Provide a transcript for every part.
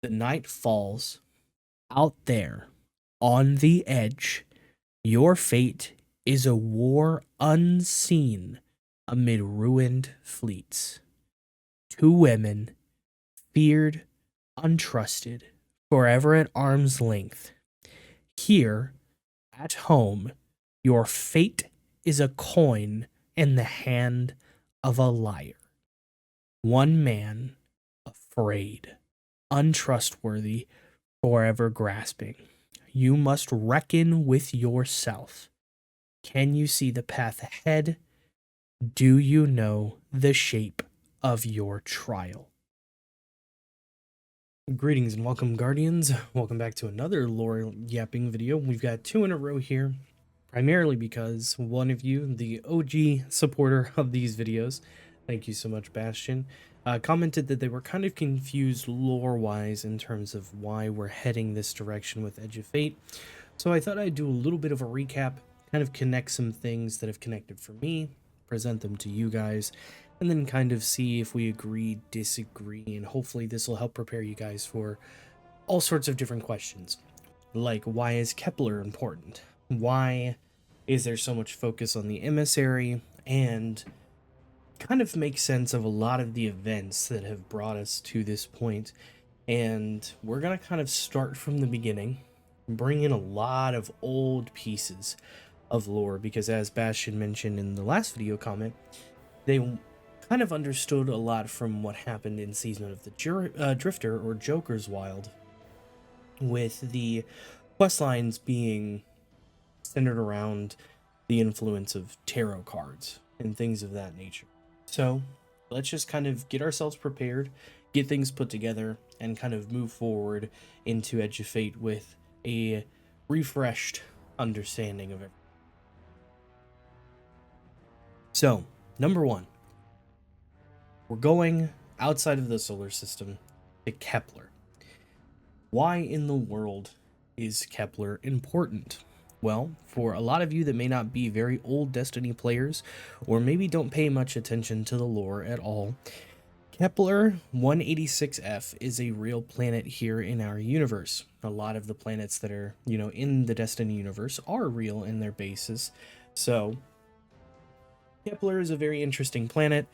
The night falls. Out there, on the edge, your fate is a war unseen amid ruined fleets. Two women, feared, untrusted, forever at arm's length. Here, at home, your fate is a coin in the hand of a liar. One man, afraid, untrustworthy, forever grasping. You must reckon with yourself. Can you see the path ahead? Do you know the shape of your trial? Greetings and welcome, Guardians. Welcome back to another lore yapping video. We've got two in a row here, primarily because one of you, the OG supporter of these videos, thank you so much, Bastion, commented that they were kind of confused lore-wise in terms of why we're heading this direction with Edge of Fate. So I thought I'd do a little bit of a recap, kind of connect some things that have connected for me, present them to you guys, and then kind of see if we agree, disagree, and hopefully this will help prepare you guys for all sorts of different questions. Like, why is Kepler important? Why is there so much focus on the Emissary? And kind of make sense of a lot of the events that have brought us to this point. And we're going to kind of start from the beginning, bring in a lot of old pieces of lore, because as Bastion mentioned in the last video comment, they kind of understood a lot from what happened in Season of the Drifter, or Joker's Wild, with the quest lines being centered around the influence of tarot cards and things of that nature. So let's just kind of get ourselves prepared, get things put together, and kind of move forward into Edge of Fate with a refreshed understanding of it. So, number one, we're going outside of the solar system to Kepler. Why in the world is Kepler important? Well, for a lot of you that may not be very old Destiny players, or maybe don't pay much attention to the lore at all, Kepler 186f is a real planet here in our universe. A lot of the planets that are, in the Destiny universe are real in their bases. So, Kepler is a very interesting planet.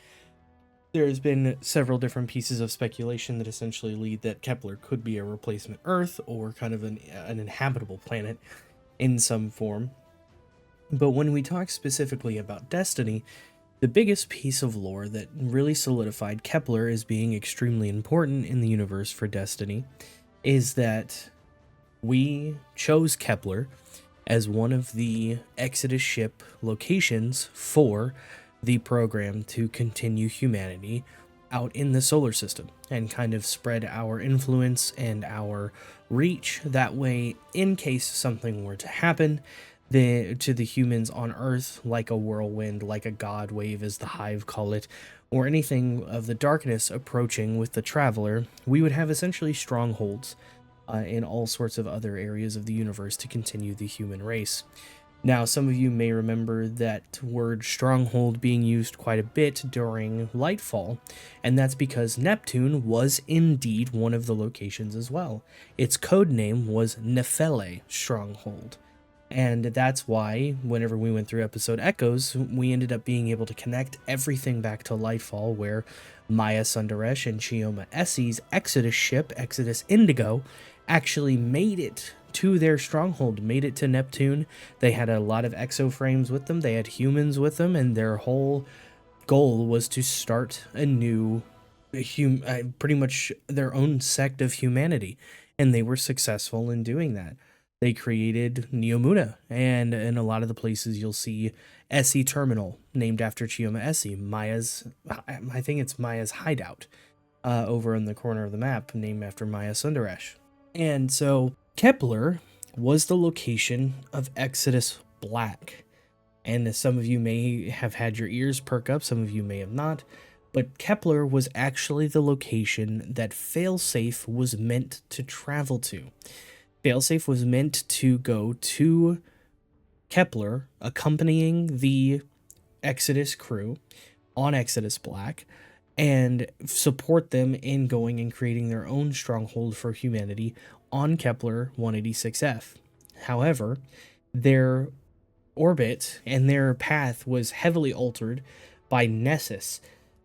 There's been several different pieces of speculation that essentially lead that Kepler could be a replacement Earth, or kind of an inhabitable planet in some form. But when we talk specifically about Destiny, the biggest piece of lore that really solidified Kepler as being extremely important in the universe for Destiny is that we chose Kepler as one of the Exodus ship locations for the program to continue humanity out in the solar system and kind of spread our influence and our reach. That way, in case something were to happen to the humans on Earth, like a whirlwind, like a god wave as the Hive call it, or anything of the darkness approaching with the Traveler, we would have essentially strongholds in all sorts of other areas of the universe to continue the human race. Now, some of you may remember that word stronghold being used quite a bit during Lightfall, and that's because Neptune was indeed one of the locations as well. Its code name was Nephele Stronghold, and that's why whenever we went through episode Echoes, we ended up being able to connect everything back to Lightfall, where Maya Sundaresh and Chioma Essie's Exodus ship, Exodus Indigo, actually made it to their stronghold, made it to Neptune. They had a lot of exoframes with them, they had humans with them, and their whole goal was to start a new, pretty much their own sect of humanity, and they were successful in doing that. They created Neomuna, and in a lot of the places you'll see Essie Terminal, named after Chioma Essie, I think it's Maya's hideout, over in the corner of the map, named after Maya Sundaresh. And so Kepler was the location of Exodus Black. And some of you may have had your ears perk up, some of you may have not, but Kepler was actually the location that Failsafe was meant to travel to. Failsafe was meant to go to Kepler, accompanying the Exodus crew on Exodus Black, and support them in going and creating their own stronghold for humanity on Kepler 186f. However, their orbit and their path was heavily altered by Nessus.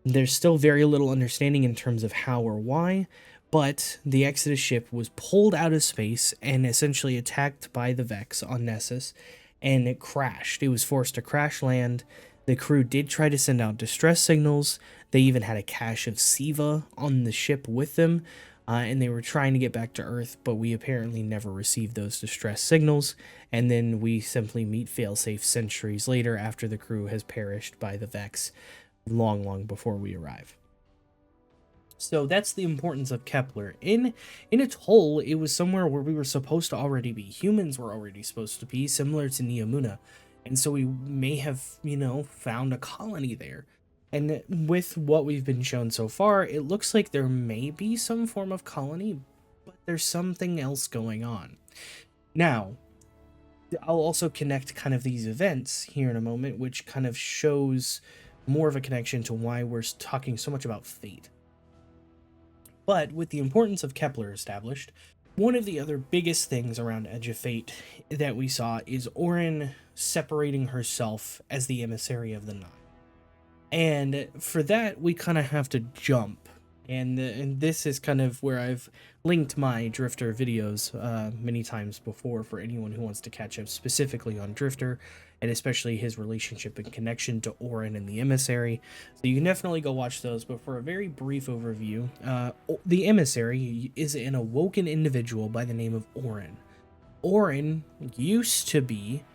There's still very little understanding in terms of how or why, but the Exodus ship was pulled out of space and essentially attacked by the Vex on Nessus, and it crashed. It was forced to crash land. The crew did try to send out distress signals. They even had a cache of Siva on the ship with them, and they were trying to get back to Earth, but we apparently never received those distress signals, and then we simply meet Failsafe centuries later after the crew has perished by the Vex long before we arrive. So that's the importance of Kepler. In its whole, it was somewhere where we were supposed to already be. Humans were already supposed to be, similar to Neomuna. And so we may have, found a colony there. And with what we've been shown so far, it looks like there may be some form of colony, but there's something else going on. Now, I'll also connect kind of these events here in a moment, which kind of shows more of a connection to why we're talking so much about fate. But with the importance of Kepler established, one of the other biggest things around Edge of Fate that we saw is Orin separating herself as the Emissary of the Nine. And for that, we kind of have to jump. And this is kind of where I've linked my Drifter videos many times before for anyone who wants to catch up specifically on Drifter, and especially his relationship and connection to Orin and the Emissary. So you can definitely go watch those, but for a very brief overview, the Emissary is an awoken individual by the name of Orin. Orin used to be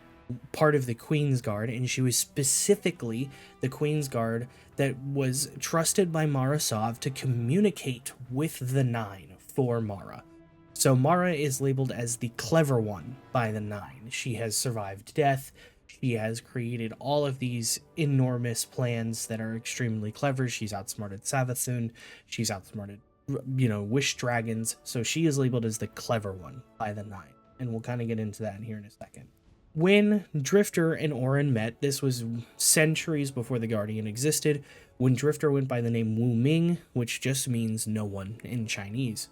part of the Queen's Guard, and she was specifically the Queen's Guard that was trusted by Mara Sov to communicate with the Nine for Mara. So Mara is labeled as the clever one by the Nine. She has survived death. She has created all of these enormous plans that are extremely clever. She's outsmarted Savathun. She's outsmarted, Wish Dragons. So she is labeled as the clever one by the Nine. And we'll kind of get into that here in a second. When Drifter and Orin met, this was centuries before the Guardian existed, when Drifter went by the name Wu Ming, which just means no one in Chinese.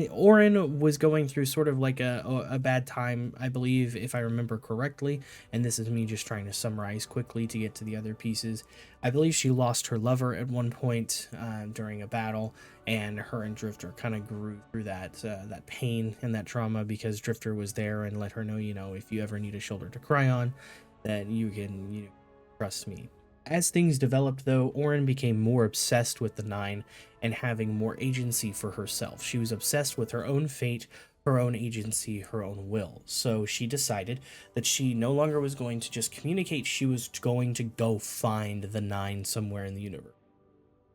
Orin was going through sort of like a bad time, I believe, if I remember correctly, and this is me just trying to summarize quickly to get to the other pieces. I believe she lost her lover at one point during a battle, and her and Drifter kind of grew through that pain and that trauma because Drifter was there and let her know, if you ever need a shoulder to cry on, that you can, trust me. As things developed, though, Orin became more obsessed with the Nine and having more agency for herself. She was obsessed with her own fate, her own agency, her own will. So she decided that she no longer was going to just communicate, she was going to go find the Nine somewhere in the universe.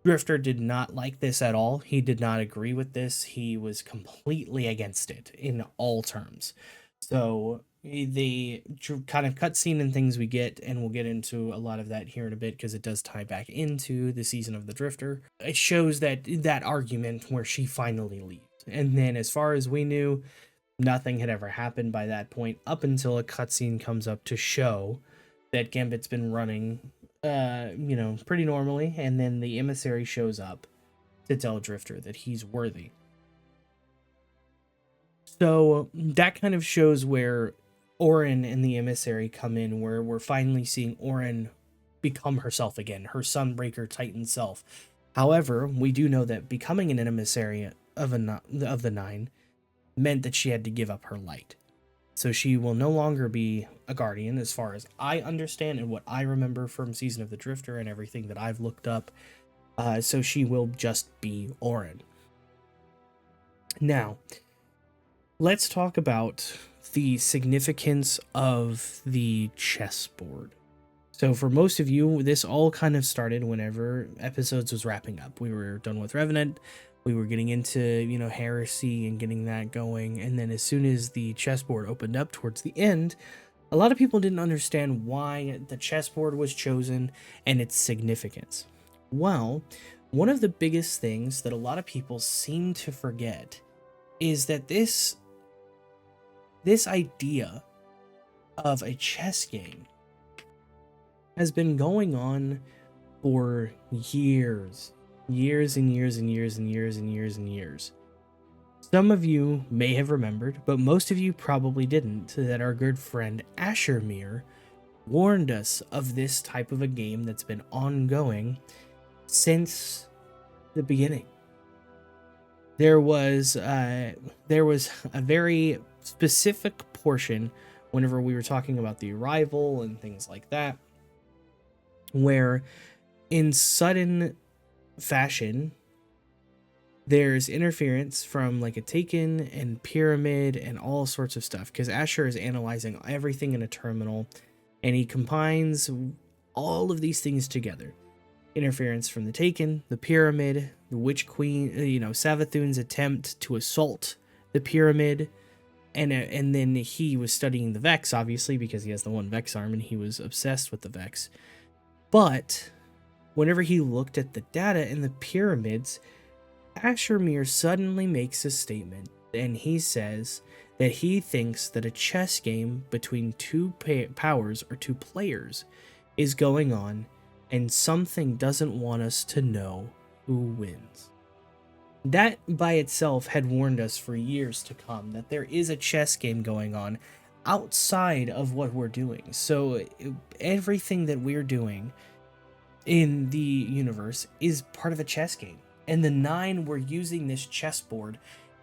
Drifter did not like this at all. He did not agree with this. He was completely against it in all terms. So the kind of cutscene and things we get, and we'll get into a lot of that here in a bit because it does tie back into the season of the Drifter. It shows that argument where she finally leaves. And then as far as we knew, nothing had ever happened by that point up until a cutscene comes up to show that Gambit's been running, pretty normally. And then the Emissary shows up to tell Drifter that he's worthy. So that kind of shows where Orin and the Emissary come in, where we're finally seeing Orin become herself again, her Sunbreaker Titan self. However, we do know that becoming an Emissary of the Nine meant that she had to give up her light. So she will no longer be a Guardian, as far as I understand and what I remember from Season of the Drifter and everything that I've looked up. So she will just be Orin. Now, let's talk about the significance of the chessboard. So for most of you, this all kind of started whenever episodes was wrapping up. We were done with Revenant, we were getting into, Heresy and getting that going, and then as soon as the chessboard opened up towards the end, a lot of people didn't understand why the chessboard was chosen and its significance. Well, one of the biggest things that a lot of people seem to forget is that this idea of a chess game has been going on for years Years and years and years and years and years and years. Some of you may have remembered, but most of you probably didn't, that our good friend Ashermere warned us of this type of a game that's been ongoing since the beginning. There was a very specific portion whenever we were talking about the arrival and things like that, where in sudden fashion there's interference from like a Taken and Pyramid and all sorts of stuff, because Asher is analyzing everything in a terminal and he combines all of these things together. Interference from the Taken, the Pyramid, the Witch Queen, Savathun's attempt to assault the Pyramid, and then he was studying the Vex, obviously, because he has the one Vex arm and he was obsessed with the Vex. But whenever he looked at the data in the pyramids, Ashermere suddenly makes a statement, and he says that he thinks that a chess game between two powers or two players is going on, and something doesn't want us to know who wins. That by itself had warned us for years to come that there is a chess game going on outside of what we're doing. So everything that we're doing in the universe is part of a chess game. And the 9 were using this chessboard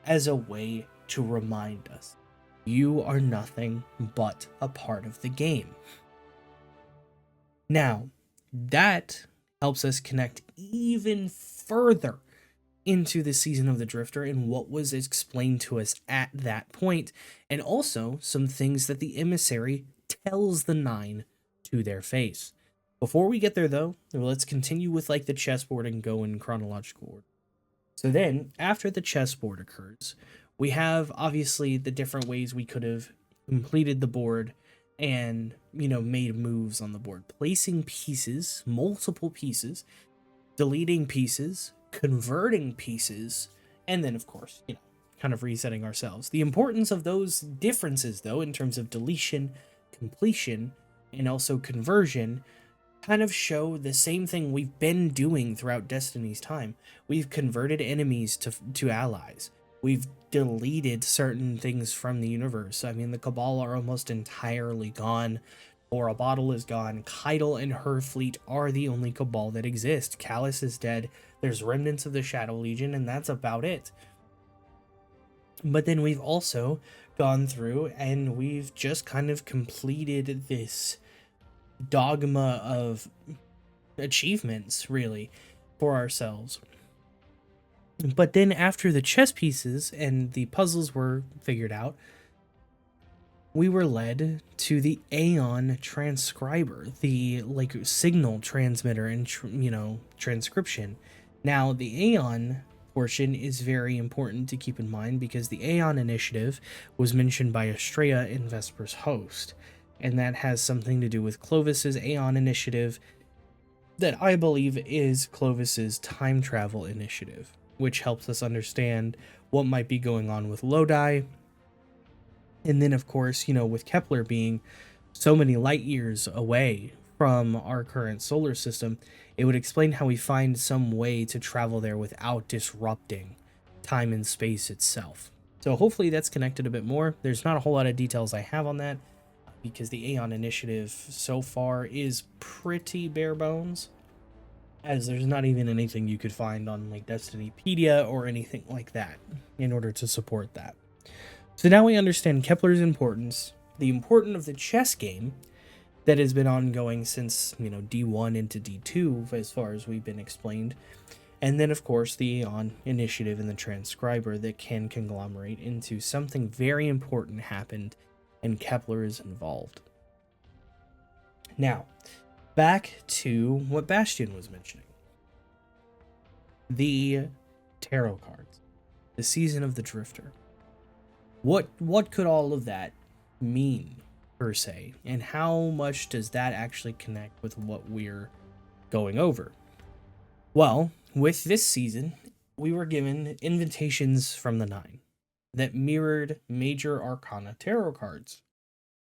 as a way to remind us, you are nothing but a part of the game. Now, that helps us connect even further into the season of the Drifter and what was explained to us at that point, and also some things that the Emissary tells the 9 to their face. Before we get there, though, let's continue with like the chessboard and go in chronological order. So then, after the chessboard occurs, we have obviously the different ways we could have completed the board and, made moves on the board. Placing pieces, multiple pieces, deleting pieces, converting pieces, and then, of course, kind of resetting ourselves. The importance of those differences, though, in terms of deletion, completion, and also conversion, kind of show the same thing we've been doing throughout Destiny's time. We've converted enemies to allies. We've deleted certain things from the universe. I mean, the Cabal are almost entirely gone. Bora Bottle is gone. Keitel and her fleet are the only Cabal that exist. Callus is dead. There's remnants of the Shadow Legion, and that's about it. But then we've also gone through and we've just kind of completed this dogma of achievements, really, for ourselves. But then after the chess pieces and the puzzles were figured out, we were led to the Aeon transcriber, the signal transmitter and transcription. Now the Aeon portion is very important to keep in mind because the Aeon initiative was mentioned by Estrella in Vesper's Host, and that has something to do with Clovis's Aeon initiative that I believe is Clovis's time travel initiative, which helps us understand what might be going on with Lodi. And then, of course, with Kepler being so many light years away from our current solar system, it would explain how we find some way to travel there without disrupting time and space itself. So hopefully that's connected a bit more. There's not a whole lot of details I have on that, because the Aeon initiative so far is pretty bare bones, as there's not even anything you could find on Destinypedia or anything like that in order to support that. So now we understand Kepler's importance, the importance of the chess game that has been ongoing since, D1 into D2 as far as we've been explained, and then of course the Aeon initiative and the transcriber that can conglomerate into something very important happened, and Kepler is involved. Now, back to what Bastion was mentioning. The tarot cards. The season of the Drifter. What could all of that mean, per se? And how much does that actually connect with what we're going over? Well, with this season, we were given invitations from the 9 that mirrored major arcana tarot cards.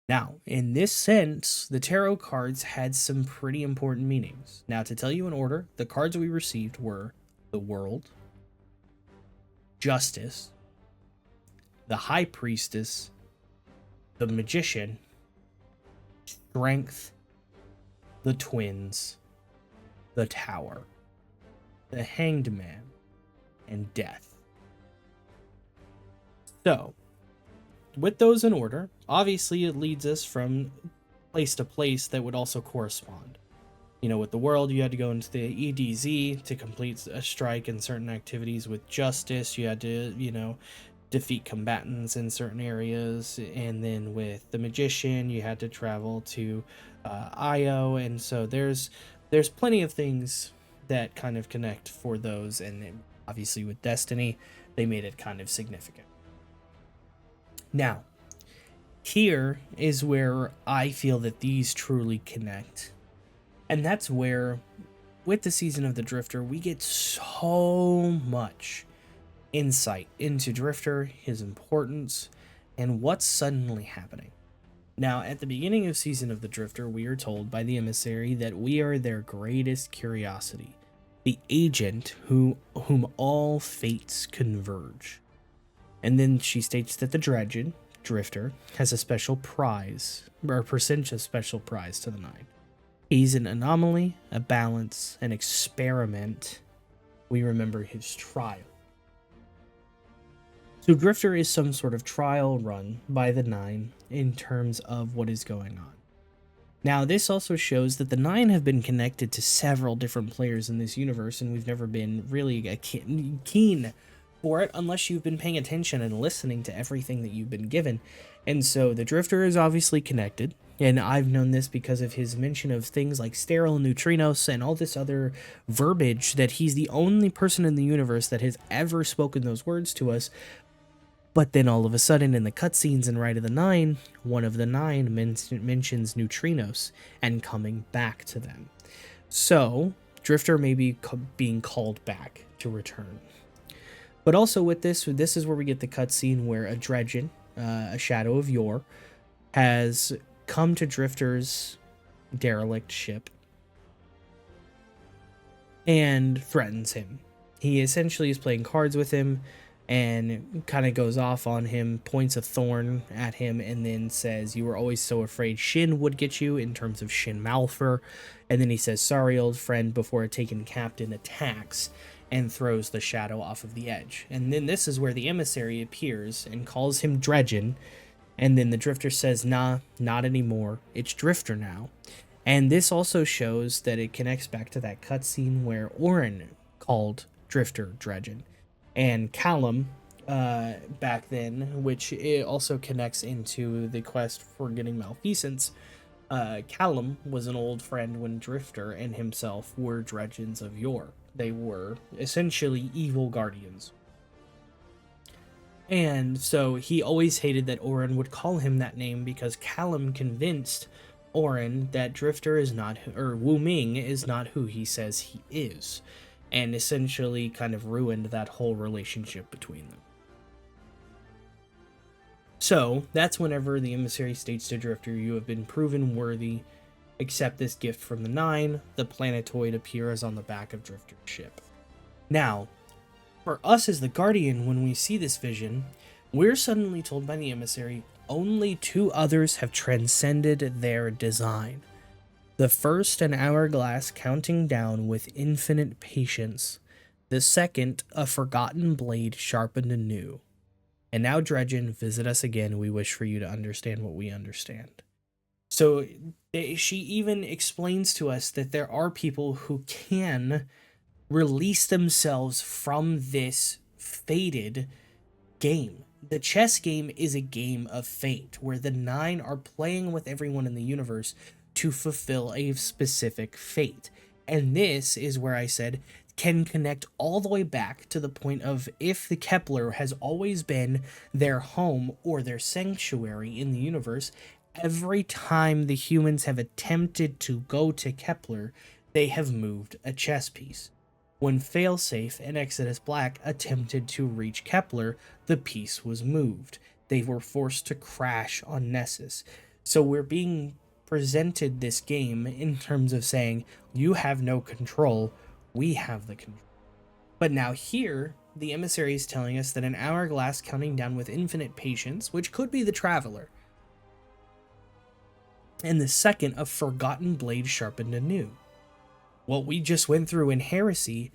Now, in this sense, the tarot cards had some pretty important meanings. Now, to tell you in order, the cards we received were the world, justice, the high priestess, the magician, strength, the twins, the tower, the hanged man, and death. So, with those in order, obviously it leads us from place to place that would also correspond. With the world, you had to go into the EDZ to complete a strike and certain activities. With justice, you had to, defeat combatants in certain areas. And then with the magician, you had to travel to Io. And so there's plenty of things that kind of connect for those. And obviously with Destiny, they made it kind of significant. Now, here is where I feel that these truly connect. And that's where, with the Season of the Drifter, we get so much insight into Drifter, his importance, and what's suddenly happening. Now, at the beginning of Season of the Drifter, we are told by the Emissary that we are their greatest curiosity, the agent whom all fates converge. And then she states that the Drifter, has a special prize, or presents a special prize to the Nine. He's an anomaly, a balance, an experiment. We remember his trial. So Drifter is some sort of trial run by the Nine in terms of what is going on. Now, this also shows that the Nine have been connected to several different players in this universe, and we've never been really keen for it unless you've been paying attention and listening to everything that you've been given. And so the Drifter is obviously connected. And I've known this because of his mention of things like sterile neutrinos and all this other verbiage, that he's the only person in the universe that has ever spoken those words to us. But then all of a sudden in the cutscenes in Rite of the Nine, one of the Nine mentions neutrinos and coming back to them. So Drifter may be being called back to return. But also with this is where we get the cutscene where a Dredgen, a shadow of yore, has come to Drifter's derelict ship and threatens him. He essentially is playing cards with him and kind of goes off on him, points a thorn at him, and then says, "You were always so afraid Shin would get you," in terms of Shin Malphur. And then he says, "Sorry, old friend," before a taken captain attacks and throws the shadow off of the edge. And then this is where the Emissary appears and calls him Dredgen. And then the Drifter says, "Nah, not anymore. It's Drifter now." And this also shows that it connects back to that cutscene where Orin called Drifter Dredgen. And Callum, back then, which it also connects into the quest for getting Malfeasance. Callum was an old friend when Drifter and himself were Dredgens of yore. They were essentially evil guardians. And so he always hated that Orin would call him that name because Callum convinced Orin that Drifter is not, or Wu Ming is not who he says he is, and essentially kind of ruined that whole relationship between them. So that's whenever the Emissary states to Drifter, "You have been proven worthy. Accept this gift from the Nine." The planetoid appears on the back of Drifter's ship. Now, for us as the Guardian, when we see this vision, we're suddenly told by the Emissary only two others have transcended their design. The first, an hourglass counting down with infinite patience. The second, a forgotten blade sharpened anew. And now, Dredgen, visit us again. We wish for you to understand what we understand. So she even explains to us that there are people who can release themselves from this fated game. The chess game is a game of fate, where the Nine are playing with everyone in the universe to fulfill a specific fate. And this is where I said can connect all the way back to the point of if the Kepler has always been their home or their sanctuary in the universe, every time the humans have attempted to go to Kepler, they have moved a chess piece. When Failsafe and Exodus Black attempted to reach Kepler, the piece was moved. They were forced to crash on Nessus. So we're being presented this game in terms of saying, you have no control, we have the control. But now here, the emissary is telling us that an hourglass counting down with infinite patience, which could be the traveler, and the second, a forgotten blade sharpened anew. What we just went through in heresy,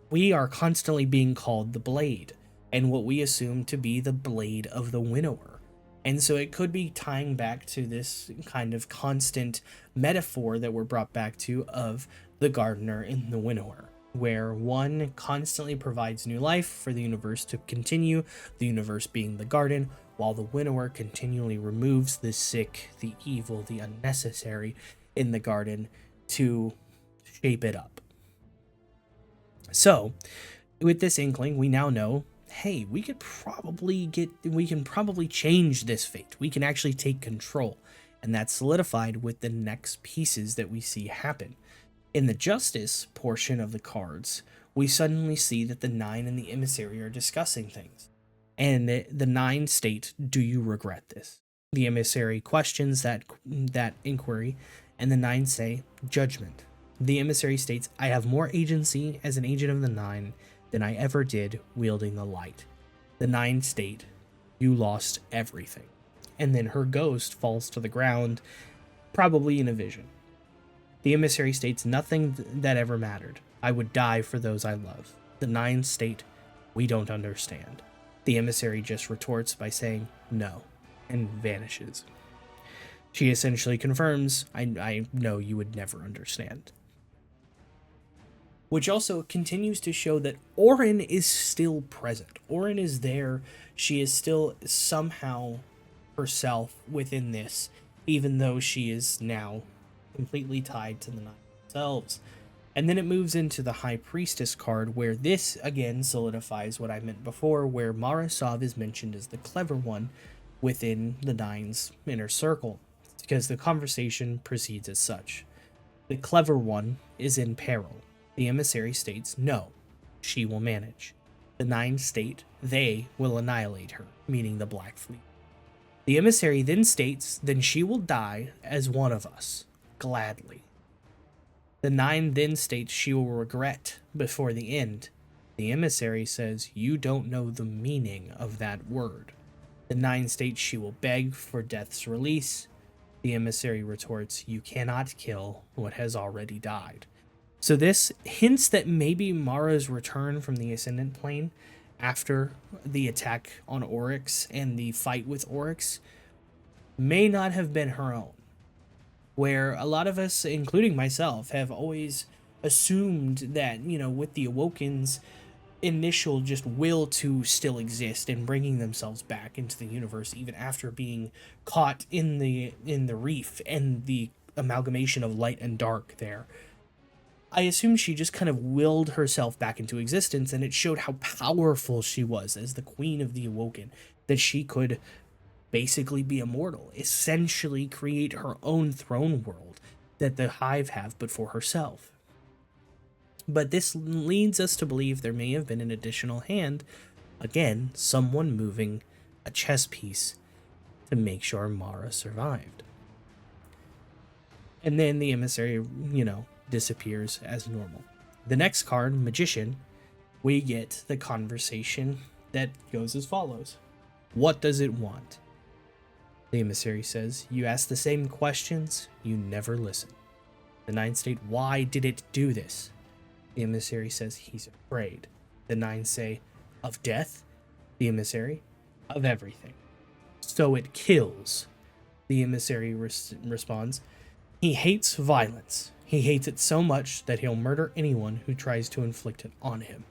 we are constantly being called the blade, and what we assume to be the blade of the winnower. And so it could be tying back to this kind of constant metaphor that we're brought back to of the gardener and the winnower, where one constantly provides new life for the universe to continue, the universe being the garden, while the winnower continually removes the sick, the evil, the unnecessary in the garden to shape it up. So, with this inkling, we now know, hey, we can probably change this fate. We can actually take control. And that's solidified with the next pieces that we see happen. In the justice portion of the cards, we suddenly see that the 9 and the emissary are discussing things. And the 9 state, do you regret this? The emissary questions that inquiry, and the 9 say, judgment. The emissary states, I have more agency as an agent of the 9 than I ever did wielding the light. The 9 state, you lost everything. And then her ghost falls to the ground, probably in a vision. The emissary states, nothing that ever mattered. I would die for those I love. The 9 state, we don't understand. The emissary just retorts by saying, no, and vanishes. She essentially confirms, I know you would never understand. Which also continues to show that Orin is still present. Orin is there. She is still somehow herself within this, even though she is now completely tied to the 9 themselves. And then it moves into the High Priestess card, where this again solidifies what I meant before, where Marasov is mentioned as the clever one within the 9's inner circle, because the conversation proceeds as such. The clever one is in peril. The emissary states, no, she will manage. The 9 state, they will annihilate her, meaning the Black Fleet. The emissary then states, then she will die as one of us, gladly. The 9 then states she will regret before the end. The emissary says, you don't know the meaning of that word. The 9 states she will beg for death's release. The emissary retorts, you cannot kill what has already died. So this hints that maybe Mara's return from the Ascendant Plane after the attack on Oryx and the fight with Oryx may not have been her own. Where a lot of us, including myself, have always assumed that, with the Awoken's initial just will to still exist and bringing themselves back into the universe even after being caught in the reef and the amalgamation of light and dark there, I assume she just kind of willed herself back into existence, and it showed how powerful she was as the Queen of the Awoken, that she could basically be immortal, essentially create her own throne world that the Hive have but for herself. But this leads us to believe there may have been an additional hand, again, someone moving a chess piece to make sure Mara survived. And then the emissary, disappears as normal. The next card, Magician, we get the conversation that goes as follows. What does it want? The emissary says, you ask the same questions, you never listen. The 9 state, why did it do this? The emissary says, he's afraid. The 9 say, of death? The emissary, of everything. So it kills. The emissary responds, he hates violence. He hates it so much that he'll murder anyone who tries to inflict it on him.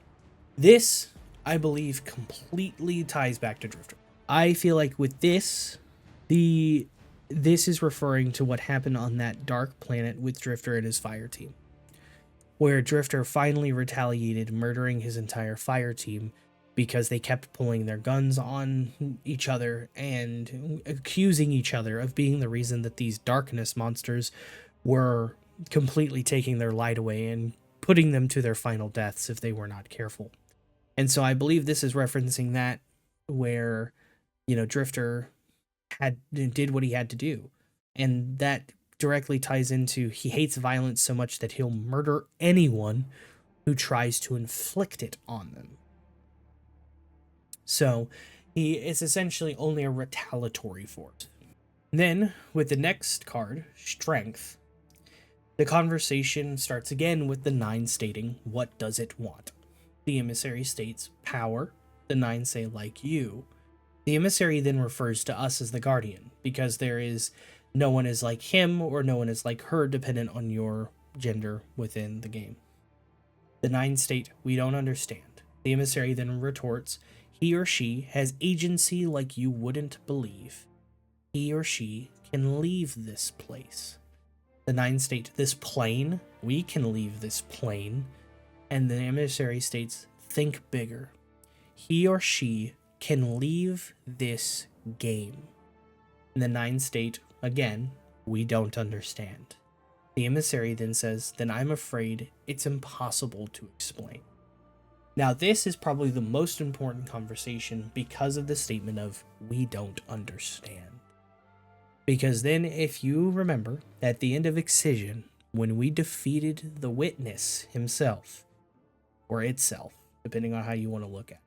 This, I believe, completely ties back to Drifter. I feel like with this, this is referring to what happened on that dark planet with Drifter and his fire team, where Drifter finally retaliated, murdering his entire fire team because they kept pulling their guns on each other and accusing each other of being the reason that these darkness monsters were completely taking their light away and putting them to their final deaths if they were not careful. And so I believe this is referencing that, where, Drifter did what he had to do. And that directly ties into he hates violence so much that he'll murder anyone who tries to inflict it on them. So he is essentially only a retaliatory force. Then, with the next card, Strength, the conversation starts again with the 9 stating, what does it want? The emissary states, power. The 9 say, like you. The emissary then refers to us as the guardian, because there is no one is like him or no one is like her, dependent on your gender within the game. The 9 state, we don't understand. The emissary then retorts, he or she has agency like you wouldn't believe. He or she can leave this place. The 9 state, this plane, we can leave this plane. And the emissary states, think bigger. He or she can leave this game. And the 9 state, again, we don't understand. The emissary then says, then I'm afraid it's impossible to explain. Now, this is probably the most important conversation because of the statement of, we don't understand. Because then, if you remember, at the end of Excision, when we defeated the Witness himself, or itself, depending on how you want to look at it,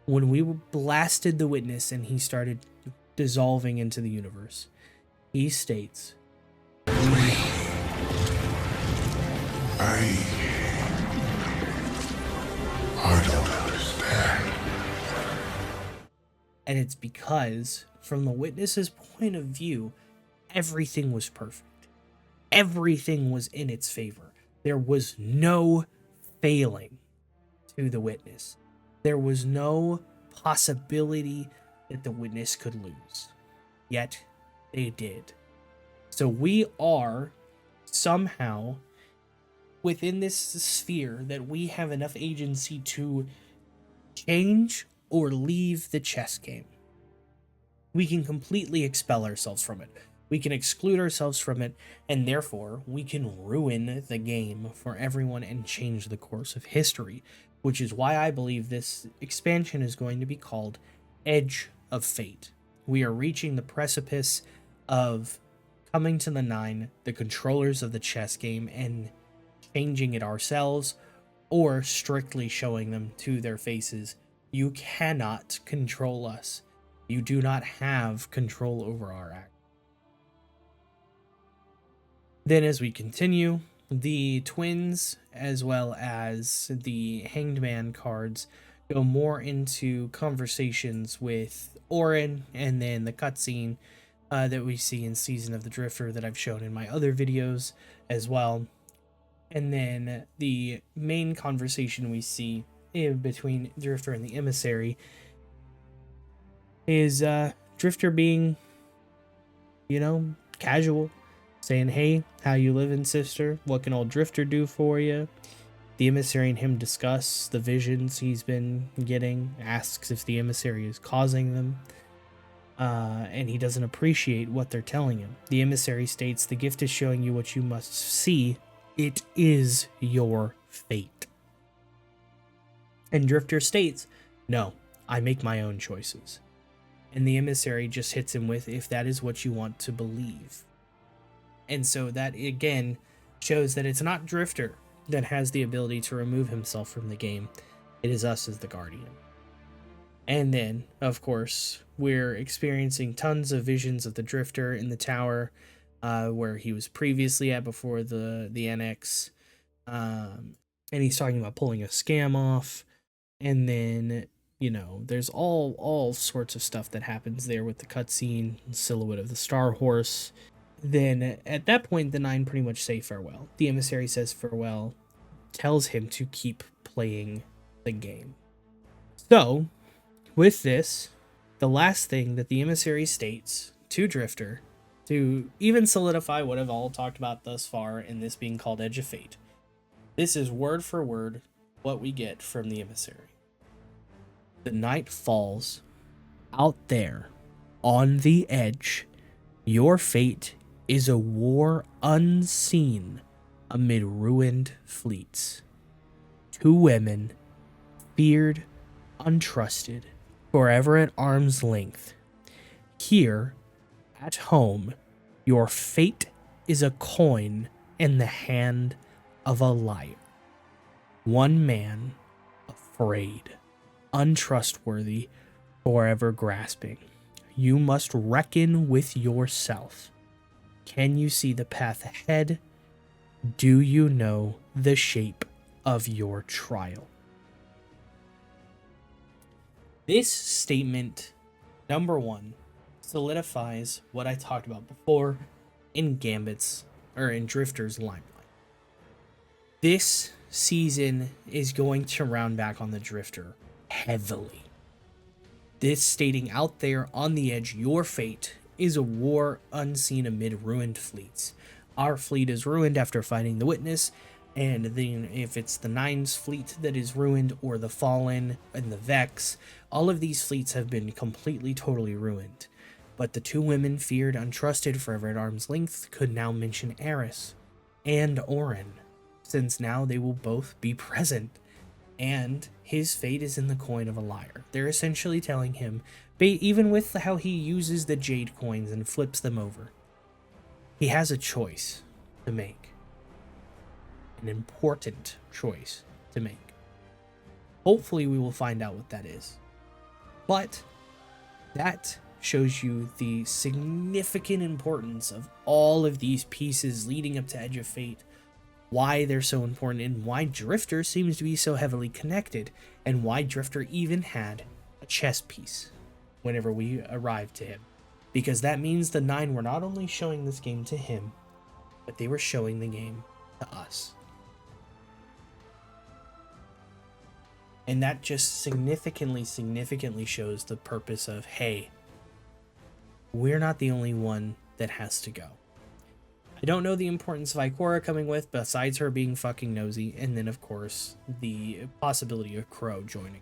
when we blasted the Witness and he started dissolving into the universe, he states, I don't understand. And it's because, from the Witness's point of view, everything was perfect. Everything was in its favor. There was no failing to the Witness. There was no possibility that the Witness could lose. Yet, they did. So we are somehow within this sphere that we have enough agency to change or leave the chess game. We can completely expel ourselves from it. We can exclude ourselves from it, and therefore we can ruin the game for everyone and change the course of history, which is why I believe this expansion is going to be called Edge of Fate. We are reaching the precipice of coming to the 9, the controllers of the chess game, and changing it ourselves, or strictly showing them to their faces, you cannot control us. You do not have control over our act. Then as we continue, the twins as well as the Hanged Man cards go more into conversations with Orin, and then the cutscene that we see in Season of the Drifter that I've shown in my other videos as well. And then the main conversation we see in between Drifter and the Emissary is Drifter being, casual, saying, hey, how you living, sister? What can old Drifter do for you? The Emissary and him discuss the visions he's been getting, asks if the Emissary is causing them, and he doesn't appreciate what they're telling him. The Emissary states, the gift is showing you what you must see. It is your fate. And Drifter states, no, I make my own choices. And the Emissary just hits him with, if that is what you want to believe. And so that, again, shows that it's not Drifter that has the ability to remove himself from the game. It is us as the Guardian. And then, of course, we're experiencing tons of visions of the Drifter in the tower, where he was previously at before the annex. And he's talking about pulling a scam off. And then, there's all sorts of stuff that happens there with the cutscene, silhouette of the Star Horse. Then, at that point, the 9 pretty much say farewell. The Emissary says farewell, tells him to keep playing the game. So, with this, the last thing that the Emissary states to Drifter, to even solidify what I've all talked about thus far in this being called Edge of Fate, this is word for word what we get from the Emissary. The night falls. Out there, on the edge, your fate is a war unseen amid ruined fleets. 2 women, feared, untrusted, forever at arm's length. Here, at home, your fate is a coin in the hand of a liar. One man, afraid, untrustworthy, forever grasping. You must reckon with yourself. Can you see the path ahead? Do you know the shape of your trial? This statement, number one, solidifies what I talked about before in Drifter's limelight. This season is going to round back on the Drifter heavily. This stating out there on the edge, your fate is a war unseen amid ruined fleets. Our fleet is ruined after fighting the Witness, and then if it's the Nine's fleet that is ruined, or the Fallen and the Vex, all of these fleets have been completely, totally ruined. But the two women feared, untrusted, forever at arm's length, could now mention Eris and Orin, since now they will both be present. And his fate is in the coin of a liar. They're essentially telling him, even with how he uses the jade coins and flips them over, he has a choice to make. An important choice to make. Hopefully we will find out what that is. But that shows you the significant importance of all of these pieces leading up to Edge of Fate, why they're so important, and why Drifter seems to be so heavily connected, and why Drifter even had a chess piece whenever we arrived to him. Because that means the Nine were not only showing this game to him, but they were showing the game to us. And that just significantly shows the purpose of, hey, we're not the only one that has to go. I don't know the importance of Ikora coming with, besides her being fucking nosy, and then of course the possibility of Crow joining.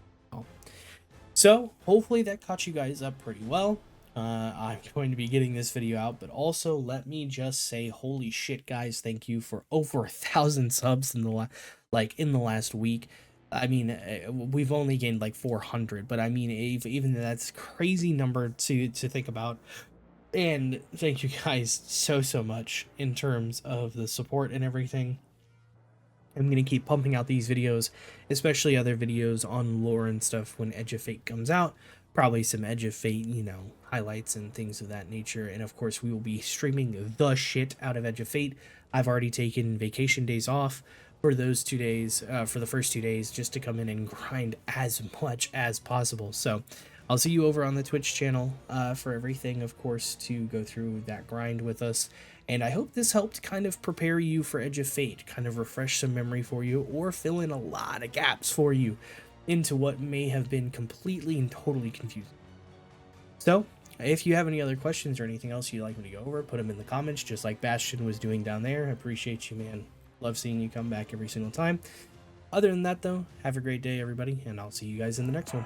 So hopefully that caught you guys up pretty well. I'm going to be getting this video out, but also let me just say, holy shit, guys! Thank you for over 1,000 subs in the last week. I mean, we've only gained like 400, but I mean, even that's a crazy number to think about. And thank you guys so much in terms of the support and everything. I'm going to keep pumping out these videos, especially other videos on lore and stuff when Edge of Fate comes out. Probably some Edge of Fate, highlights and things of that nature. And of course, we will be streaming the shit out of Edge of Fate. I've already taken vacation days off for those 2 days, for the first 2 days, just to come in and grind as much as possible. So I'll see you over on the Twitch channel for everything, of course, to go through that grind with us. And I hope this helped kind of prepare you for Edge of Fate, kind of refresh some memory for you, or fill in a lot of gaps for you into what may have been completely and totally confusing. So, if you have any other questions or anything else you'd like me to go over, put them in the comments, just like Bastion was doing down there. I appreciate you, man. Love seeing you come back every single time. Other than that, though, have a great day, everybody, and I'll see you guys in the next one.